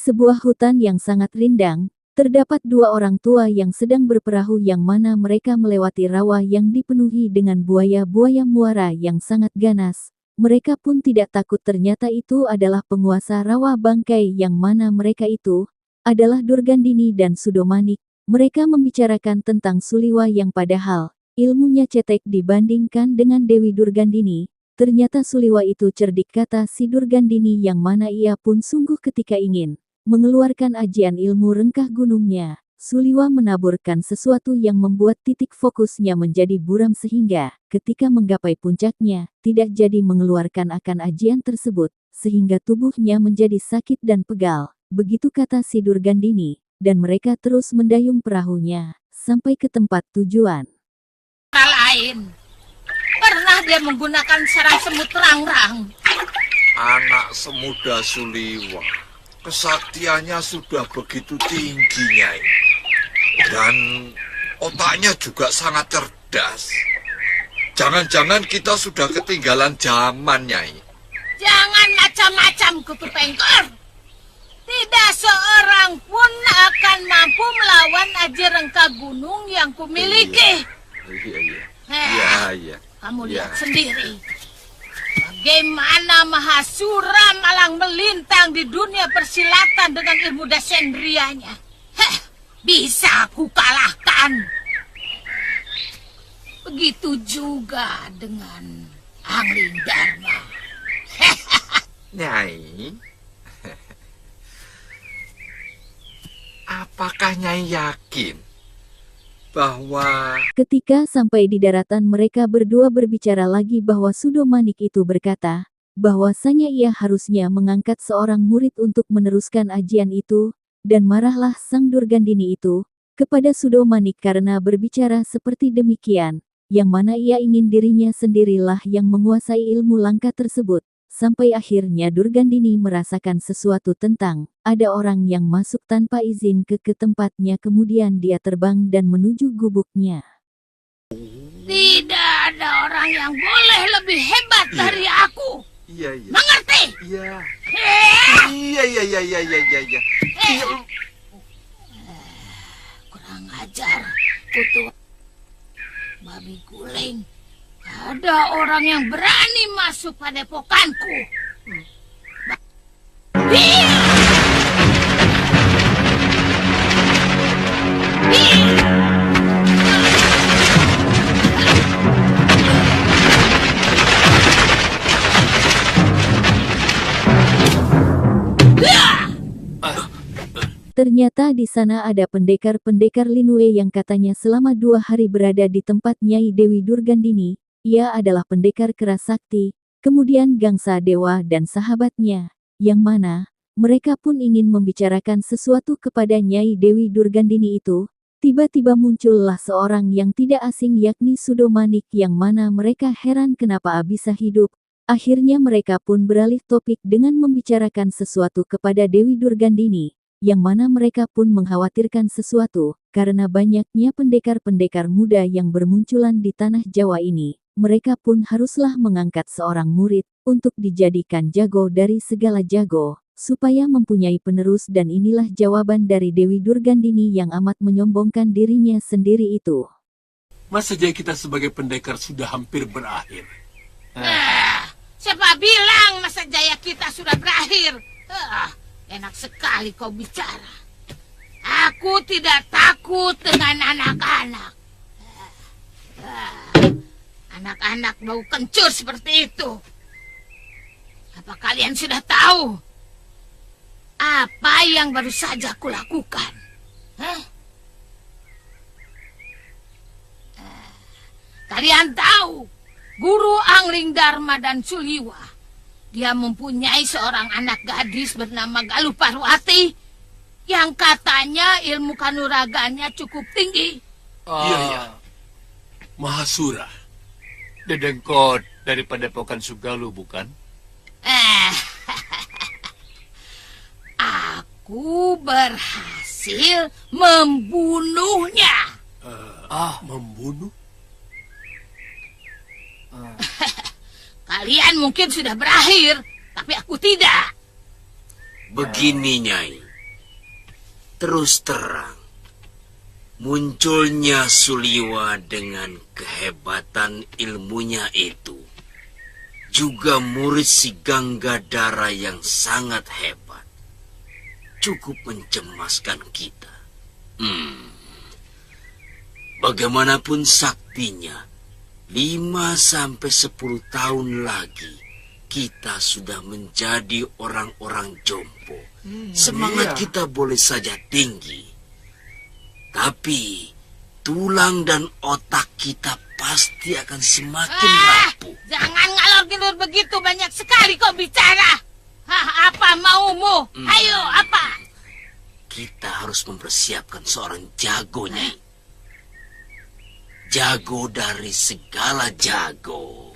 sebuah hutan yang sangat rindang, terdapat dua orang tua yang sedang berperahu yang mana mereka melewati rawa yang dipenuhi dengan buaya-buaya muara yang sangat ganas. Mereka pun tidak takut ternyata itu adalah penguasa rawa bangkai yang mana mereka itu adalah Durgandini dan Sudomanik. Mereka membicarakan tentang Suliwa yang padahal ilmunya cetek dibandingkan dengan Dewi Durgandini. Ternyata Suliwa itu cerdik kata si Durgandini yang mana ia pun sungguh ketika ingin mengeluarkan ajian ilmu rengkah gunungnya. Suliwa menaburkan sesuatu yang membuat titik fokusnya menjadi buram sehingga ketika menggapai puncaknya tidak jadi mengeluarkan akan ajian tersebut sehingga tubuhnya menjadi sakit dan pegal. Begitu kata si Durgandini dan mereka terus mendayung perahunya sampai ke tempat tujuan. Lain. Pernah dia menggunakan sarang semut rangrang. Anak semuda Suliwa, kesaktiannya sudah begitu tinggi, Nyai. Dan otaknya juga sangat cerdas. Jangan-jangan kita sudah ketinggalan zaman, Nyai. Jangan macam-macam, Kutu Pengkor. Tidak seorang pun akan mampu melawan aji rengkah gunung yang kumiliki. Iya. Kamu lihat sendiri. Bagaimana Mahasura malang melintang di dunia persilatan dengan ilmu dasendrianya. Bisa aku kalahkan. Begitu juga dengan Angling Dharma. Nyai, apakah Nyai yakin bahwa Ketika sampai di daratan mereka berdua berbicara lagi bahwa Sudomanik itu berkata, bahwasanya ia harusnya mengangkat seorang murid untuk meneruskan ajian itu, dan marahlah sang Durgandini itu, kepada Sudomanik karena berbicara seperti demikian, yang mana ia ingin dirinya sendirilah yang menguasai ilmu langkah tersebut. Sampai akhirnya Durgandini merasakan sesuatu tentang ada orang yang masuk tanpa izin ke tempatnya kemudian dia terbang dan menuju gubuknya. Tidak ada orang yang boleh lebih hebat dari aku. Iya. Mengerti? Iya. Iya. Kurang ajar, Kutu babi guling. Ada orang yang berani masuk padepokanku. Ternyata di sana ada pendekar-pendekar Linue yang katanya selama 2 hari berada di tempat Nyai Dewi Durgandini. Ia adalah pendekar keras sakti, kemudian gangsa dewa dan sahabatnya, yang mana mereka pun ingin membicarakan sesuatu kepada Nyai Dewi Durgandini itu. Tiba-tiba muncullah seorang yang tidak asing yakni Sudomanik yang mana mereka heran kenapa bisa hidup. Akhirnya mereka pun beralih topik dengan membicarakan sesuatu kepada Dewi Durgandini, yang mana mereka pun mengkhawatirkan sesuatu, karena banyaknya pendekar-pendekar muda yang bermunculan di tanah Jawa ini. Mereka pun haruslah mengangkat seorang murid, untuk dijadikan jago dari segala jago, supaya mempunyai penerus dan inilah jawaban dari Dewi Durgandini yang amat menyombongkan dirinya sendiri itu. Masa jaya kita sebagai pendekar sudah hampir berakhir? Siapa bilang masa jaya kita sudah berakhir? Enak sekali kau bicara. Aku tidak takut dengan anak-anak. Anak-anak bau kencur seperti itu. Apa kalian sudah tahu apa yang baru saja kulakukan? Kalian tahu Guru Angling Dharma dan Suliwa, dia mempunyai seorang anak gadis bernama Galuh Parwati yang katanya ilmu kanuraganya cukup tinggi. Iya. Mahasura, dedengkot dari Padepokan Sugaluh, bukan? Aku berhasil membunuhnya. Membunuh? Kalian mungkin sudah berakhir, tapi aku tidak. begini, Nyai. Terus terang, munculnya Suliwa dengan kehebatan ilmunya itu, juga murid si Ganggadara yang sangat hebat, cukup mencemaskan kita. Bagaimanapun saktinya, 5-10 tahun lagi, kita sudah menjadi orang-orang jompo. Semangat kita boleh saja tinggi, tapi tulang dan otak kita pasti akan semakin rapuh. Jangan ngalor-ngidul begitu, banyak sekali kau bicara. Apa maumu? Ayo, apa? Kita harus mempersiapkan seorang jago, Nyai. Jago dari segala jago.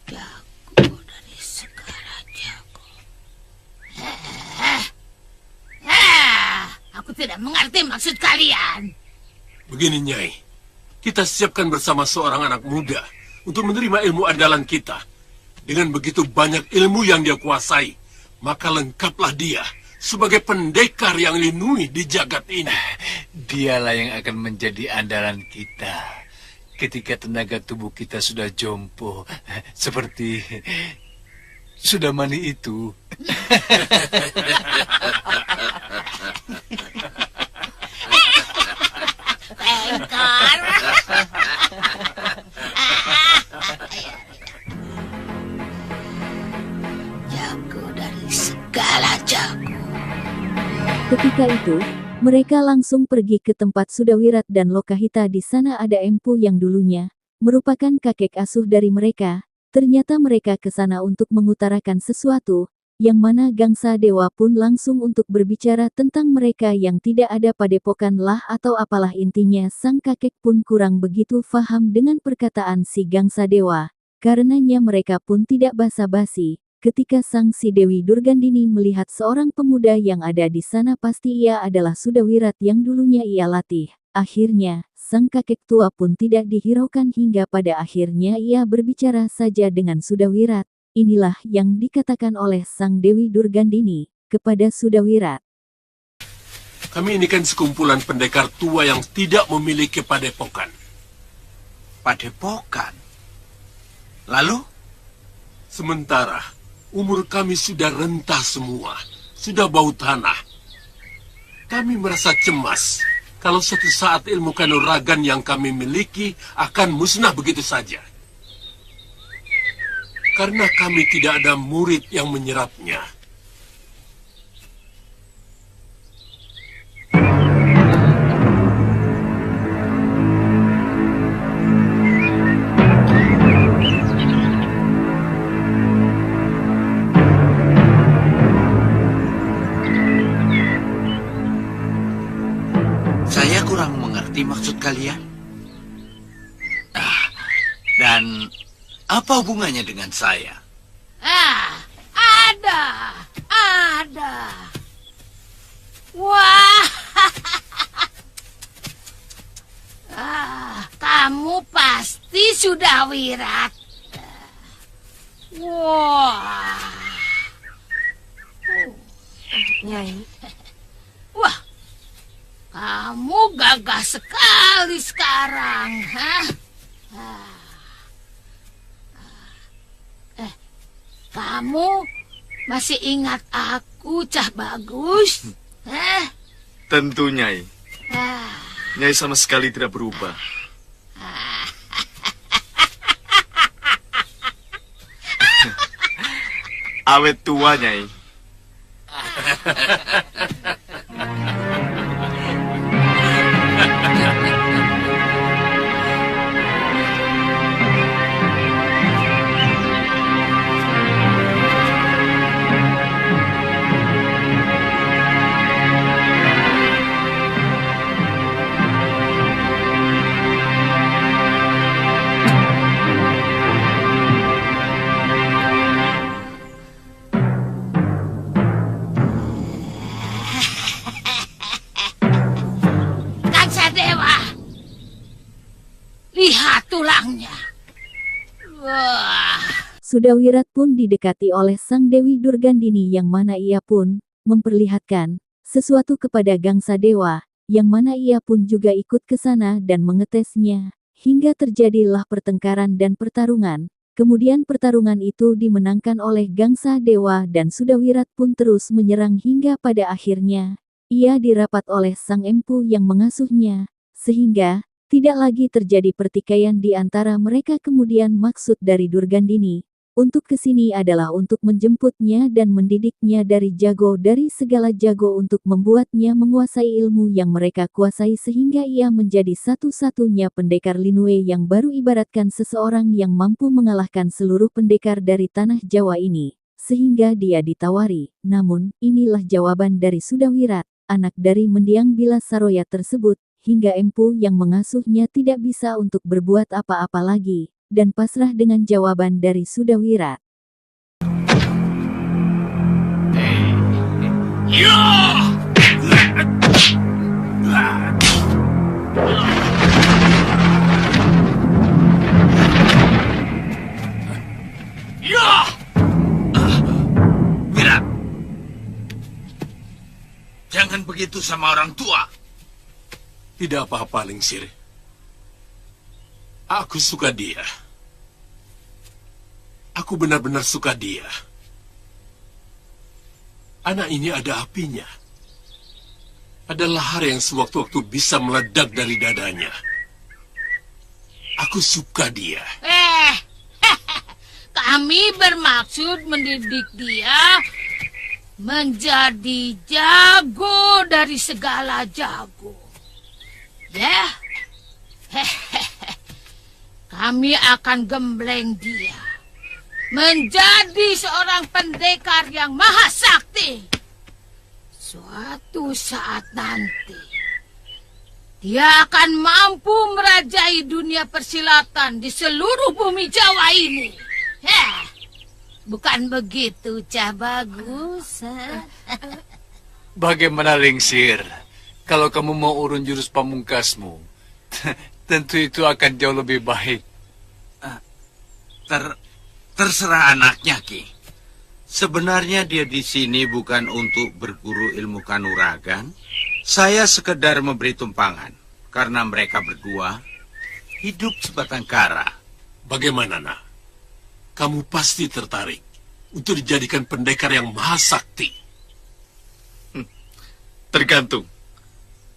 Jago dari segala jago. Aku tidak mengerti maksud kalian. Begini, Nyai. Kita siapkan bersama seorang anak muda untuk menerima ilmu andalan kita. Dengan begitu banyak ilmu yang dia kuasai, maka lengkaplah dia sebagai pendekar yang lindungi di jagat ini. Dialah yang akan menjadi andalan kita ketika tenaga tubuh kita sudah jompo, seperti Sudamani itu. Pengkor. Jago dari segala jago. Ketika itu, mereka langsung pergi ke tempat Sudawirat dan Lokahita. Di sana ada Empu yang dulunya merupakan kakek asuh dari mereka. Ternyata mereka ke sana untuk mengutarakan sesuatu, yang mana Gangsa Dewa pun langsung untuk berbicara tentang mereka yang tidak ada padepokan lah atau apalah intinya. Sang kakek pun kurang begitu faham dengan perkataan si Gangsa Dewa. Karenanya mereka pun tidak basa-basi. Ketika sang si Dewi Durgandini melihat seorang pemuda yang ada di sana, pasti ia adalah Sudawirat yang dulunya ia latih. Akhirnya, sang kakek tua pun tidak dihiraukan hingga pada akhirnya ia berbicara saja dengan Sudawirat. Inilah yang dikatakan oleh sang Dewi Durgandini kepada Sudawirat. Kami ini kan sekumpulan pendekar tua yang tidak memiliki padepokan. Padepokan? Lalu? Sementara umur kami sudah rentah semua, sudah bau tanah. Kami merasa cemas kalau suatu saat ilmu kanuragan yang kami miliki akan musnah begitu saja. Karena kami tidak ada murid yang menyerapnya. Saya kurang mengerti maksud kalian. Dan apa hubungannya dengan saya? Ada. Wah. Kamu pasti Sudawirat. Wah. Nyai, Wah. Kamu gagah sekali sekarang, kamu masih ingat aku, Cah Bagus? Tentu, Nyai. Ah, Nyai sama sekali tidak berubah. Awet tua, Nyai. Gangsa Dewa. Lihat tulangnya. Wah. Sudawirat pun didekati oleh sang Dewi Durgandini yang mana ia pun memperlihatkan sesuatu kepada gangsa dewa, yang mana ia pun juga ikut ke sana dan mengetesnya, hingga terjadilah pertengkaran dan pertarungan. Kemudian pertarungan itu dimenangkan oleh gangsa dewa dan Sudawirat pun terus menyerang hingga pada akhirnya ia dirapat oleh sang empu yang mengasuhnya, sehingga tidak lagi terjadi pertikaian di antara mereka. Kemudian maksud dari Durgandini untuk kesini adalah untuk menjemputnya dan mendidiknya dari jago dari segala jago untuk membuatnya menguasai ilmu yang mereka kuasai sehingga ia menjadi satu-satunya pendekar Linue yang baru, ibaratkan seseorang yang mampu mengalahkan seluruh pendekar dari tanah Jawa ini, sehingga dia ditawari. Namun, inilah jawaban dari Sudawirat, anak dari mendiang Bila Saroya tersebut, hingga empu yang mengasuhnya tidak bisa untuk berbuat apa-apa lagi, dan pasrah dengan jawaban dari Sudawirat. Wirat, jangan begitu sama orang tua. Tidak apa-apa, Lingsir. Aku suka dia. Aku benar-benar suka dia. Anak ini ada apinya. Ada lahar yang sewaktu-waktu bisa meledak dari dadanya. Aku suka dia. Kami bermaksud mendidik dia menjadi jago dari segala jago. Ya, kami akan gembleng dia menjadi seorang pendekar yang maha sakti. Suatu saat nanti, dia akan mampu merajai dunia persilatan di seluruh bumi Jawa ini. Bukan begitu, Cah Bagus? Bagaimana, Lingsir? Kalau kamu mau urun jurus pamungkasmu, tentu itu akan jauh lebih baik. Terserah anaknya, Ki. Sebenarnya dia di sini bukan untuk berguru ilmu kanuragan. Saya sekedar memberi tumpangan, karena mereka berdua hidup sebatang kara. Bagaimana, Nak? Kamu pasti tertarik untuk dijadikan pendekar yang maha sakti. Tergantung.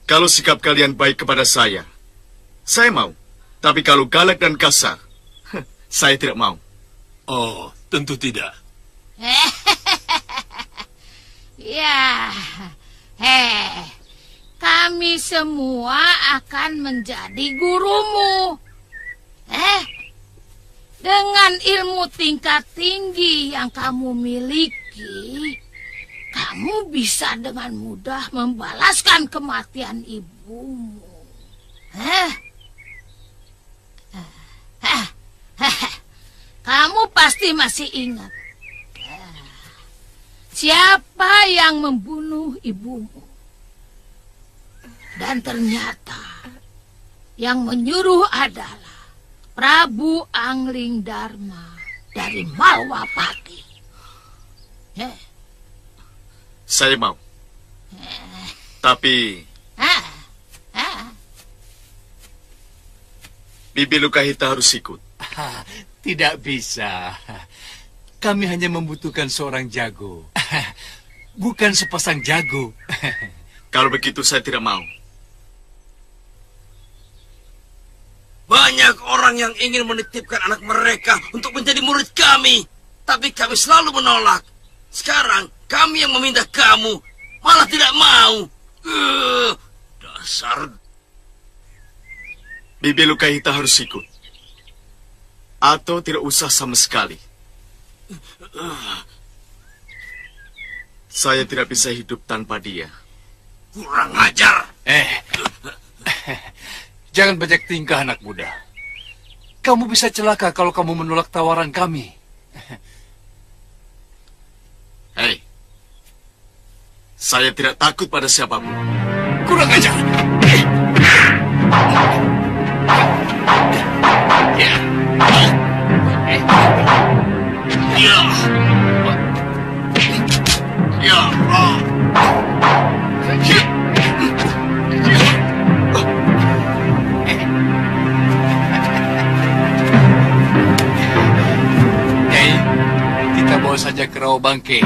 Kalau sikap kalian baik kepada saya mau. Tapi kalau galak dan kasar, saya tidak mau. Oh, tentu tidak. Ya, kami semua akan menjadi gurumu. Dengan ilmu tingkat tinggi yang kamu miliki, kamu bisa dengan mudah membalaskan kematian ibumu. Kamu pasti masih ingat siapa yang membunuh ibumu. Dan ternyata yang menyuruh adalah Prabu Angling Dharma dari Malwapati. Saya mau. Tapi Bibi Lukahita harus ikut. Tidak bisa. Kami hanya membutuhkan seorang jago. Bukan sepasang jago. Kalau begitu saya tidak mau. Banyak orang yang ingin menitipkan anak mereka untuk menjadi murid kami. Tapi kami selalu menolak. Sekarang kami yang meminta kamu malah tidak mau. Dasar. Bibi Lukahita harus ikut. Atau tidak usah sama sekali. Saya tidak bisa hidup tanpa dia. Kurang ajar. Jangan banyak tingkah, anak muda. Kamu bisa celaka kalau kamu menolak tawaran kami. Hei, saya tidak takut pada siapapun. Kurang ajar. Ya. ke rawa bangke.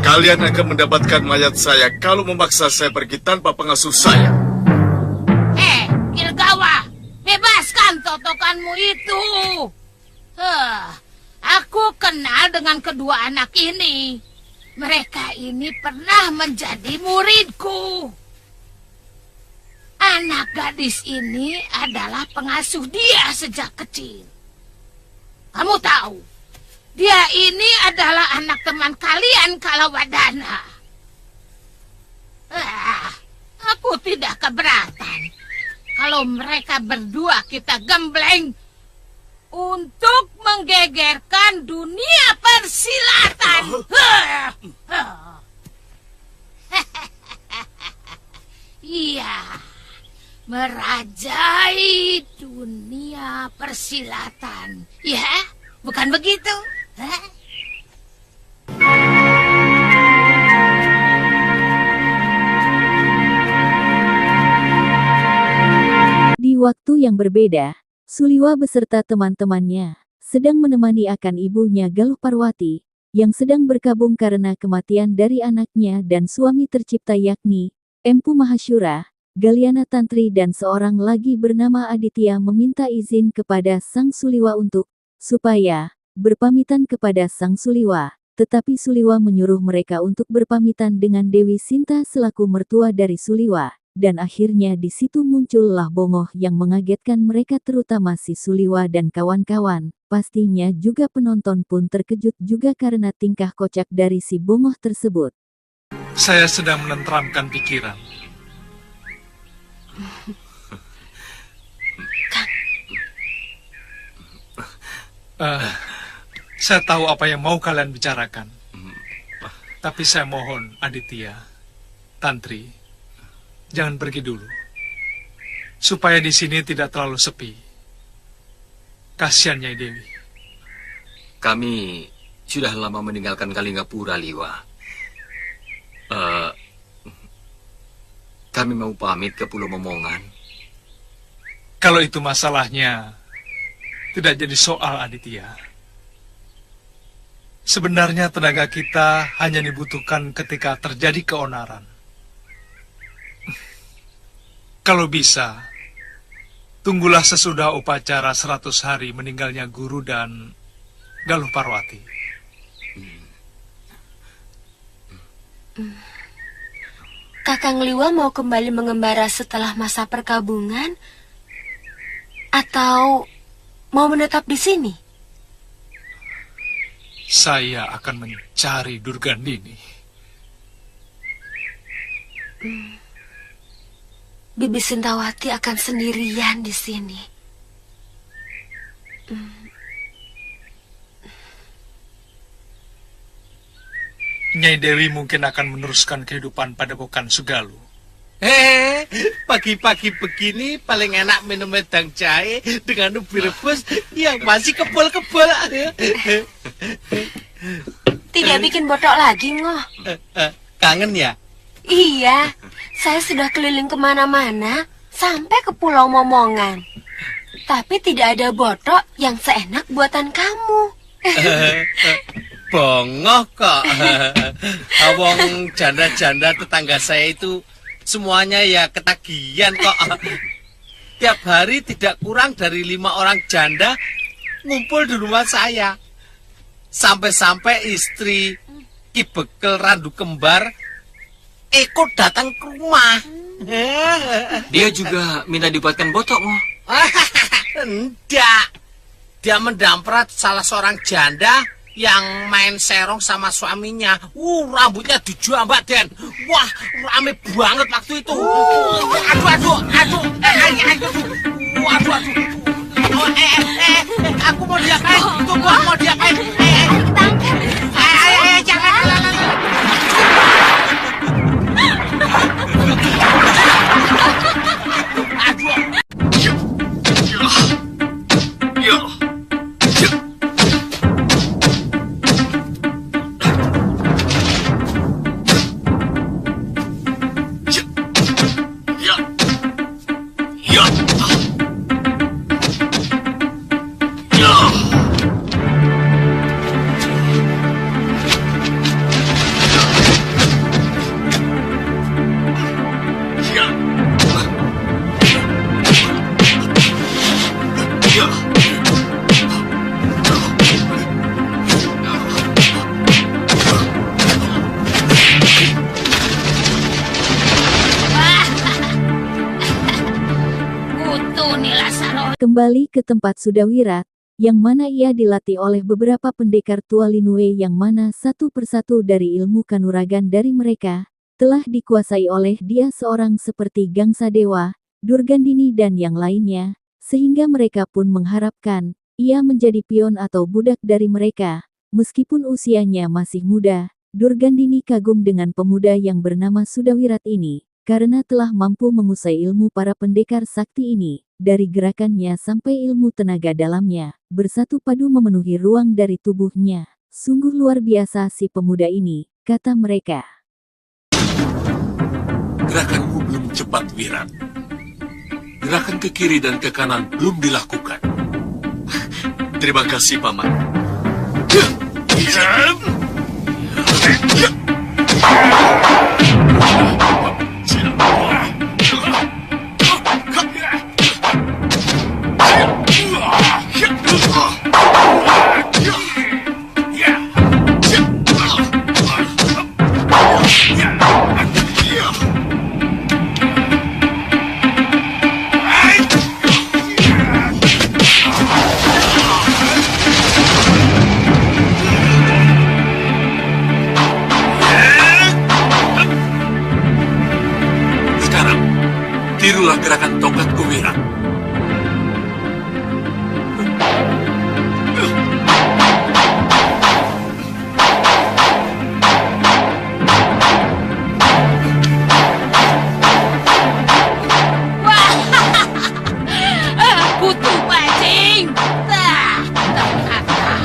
Kalian akan mendapatkan mayat saya kalau memaksa saya pergi tanpa pengasuh saya. Kirgawa, bebaskan totokanmu itu. Aku kenal dengan kedua anak ini. Mereka ini pernah menjadi muridku. Anak gadis ini adalah pengasuh dia sejak kecil. Kamu tahu, dia ini adalah anak teman kalian Kalawadana. Aku tidak keberatan kalau mereka berdua kita gembleng untuk menggegerkan dunia persilatan. Iya, merajai dunia persilatan. Ya, bukan begitu? Di waktu yang berbeda, Suliwa beserta teman-temannya sedang menemani akan ibunya Galuh Parwati yang sedang berkabung karena kematian dari anaknya dan suami tercipta yakni Empu Mahasyura, Galyana Tantri dan seorang lagi bernama Aditya meminta izin kepada Sang Suliwa supaya berpamitan kepada Sang Suliwa, tetapi Suliwa menyuruh mereka untuk berpamitan dengan Dewi Sinta selaku mertua dari Suliwa. Dan akhirnya di situ muncullah Bongoh yang mengagetkan mereka terutama si Suliwa dan kawan-kawan. Pastinya juga penonton pun terkejut juga karena tingkah kocak dari si Bongoh tersebut. Saya sedang menenteramkan pikiran. Saya tahu apa yang mau kalian bicarakan. Tapi saya mohon Aditya, Tantri, jangan pergi dulu. Supaya di sini tidak terlalu sepi. Kasihan Nyai Dewi. Kami sudah lama meninggalkan Kalinggapura, Liwa. Kami mau pamit ke Pulau Momongan. Kalau itu masalahnya, tidak jadi soal Aditya. Sebenarnya tenaga kita hanya dibutuhkan ketika terjadi keonaran. Kalau bisa, tunggulah sesudah upacara 100 hari meninggalnya Guru dan Galuh Parwati. Kakang Liwa mau kembali mengembara setelah masa perkabungan? Atau mau menetap di sini? Saya akan mencari Durgandini. Bibi Sintawati akan sendirian di sini. Nyai Dewi mungkin akan meneruskan kehidupan Padepokan Sugalu. Pagi-pagi begini paling enak minum wedang jahe dengan ubi rebus yang masih kebol-kebol. Tidak bikin botok lagi, Ngoh. Kangen ya? Iya, saya sudah keliling kemana-mana sampai ke Pulau Momongan. Tapi tidak ada botok yang seenak buatan kamu. Bongoh kok. Awong janda-janda tetangga saya itu semuanya ya ketagihan kok. Tiap hari tidak kurang dari 5 orang janda ngumpul di rumah saya. Sampai-sampai istri Ki Bekel Randu Kembar ikut datang ke rumah. Dia juga minta dibuatkan botok, Ngoh. Enggak. Dia mendamprat salah seorang janda yang main serong sama suaminya. Rambutnya dijambak, Den. Wah, rame banget waktu itu. Aduh. Aku mau diapain? Tunggu, aku mau diapain? Jangan. Kutu nih Lasaro. Kembali ke tempat Sudawirat, yang mana ia dilatih oleh beberapa pendekar tua Linue yang mana satu persatu dari ilmu kanuragan dari mereka, telah dikuasai oleh dia seorang seperti Gangsa Dewa, Durgandini dan yang lainnya, sehingga mereka pun mengharapkan, ia menjadi pion atau budak dari mereka. Meskipun usianya masih muda, Durgandini kagum dengan pemuda yang bernama Sudawirat ini, karena telah mampu menguasai ilmu para pendekar sakti ini. Dari gerakannya sampai ilmu tenaga dalamnya, bersatu padu memenuhi ruang dari tubuhnya. Sungguh luar biasa si pemuda ini, kata mereka. Gerakanmu belum cepat, Wirat. Gerakan ke kiri dan ke kanan belum dilakukan. Terima kasih, Paman. Sekarang, tirulah gerakan tongkatku, Wirat. Kutu bajing. Ternyata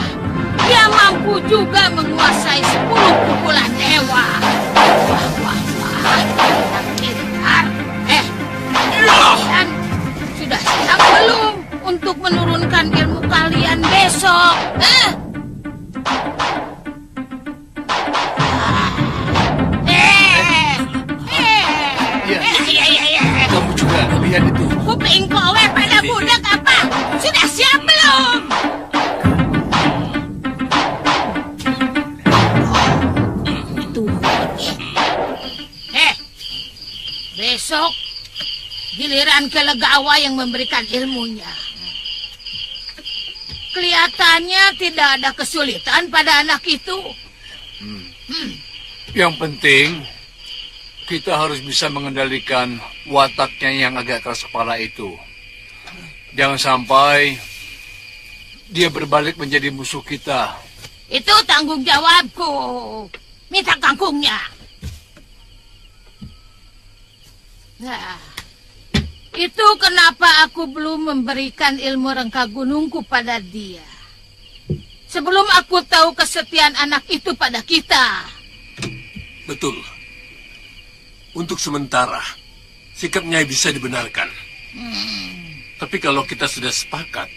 dia mampu juga menguasai 10 pukulan dewa. Wah, anak pintar. Kalian sudah siap belum untuk menurunkan ilmu kalian besok? Kamu juga lihat itu. Kuping kowe pada budak apa? Sudah siap belum? Besok giliran Kelegawa yang memberikan ilmunya. Kelihatannya tidak ada kesulitan pada anak itu. Yang penting, kita harus bisa mengendalikan wataknya yang agak keras kepala itu. Jangan sampai dia berbalik menjadi musuh kita. Itu tanggung jawabku. Minta kangkungnya. Nah, itu kenapa aku belum memberikan ilmu rengka gunungku pada dia. Sebelum aku tahu kesetiaan anak itu pada kita. Betul. Untuk sementara, sikap Nyai bisa dibenarkan. Tapi kalau kita sudah sepakat,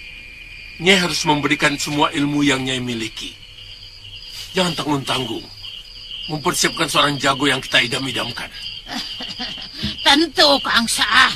Nyai harus memberikan semua ilmu yang Nyai miliki. Jangan tanggung-tanggung mempersiapkan seorang jago yang kita idam-idamkan. Tentu, Kang Sah.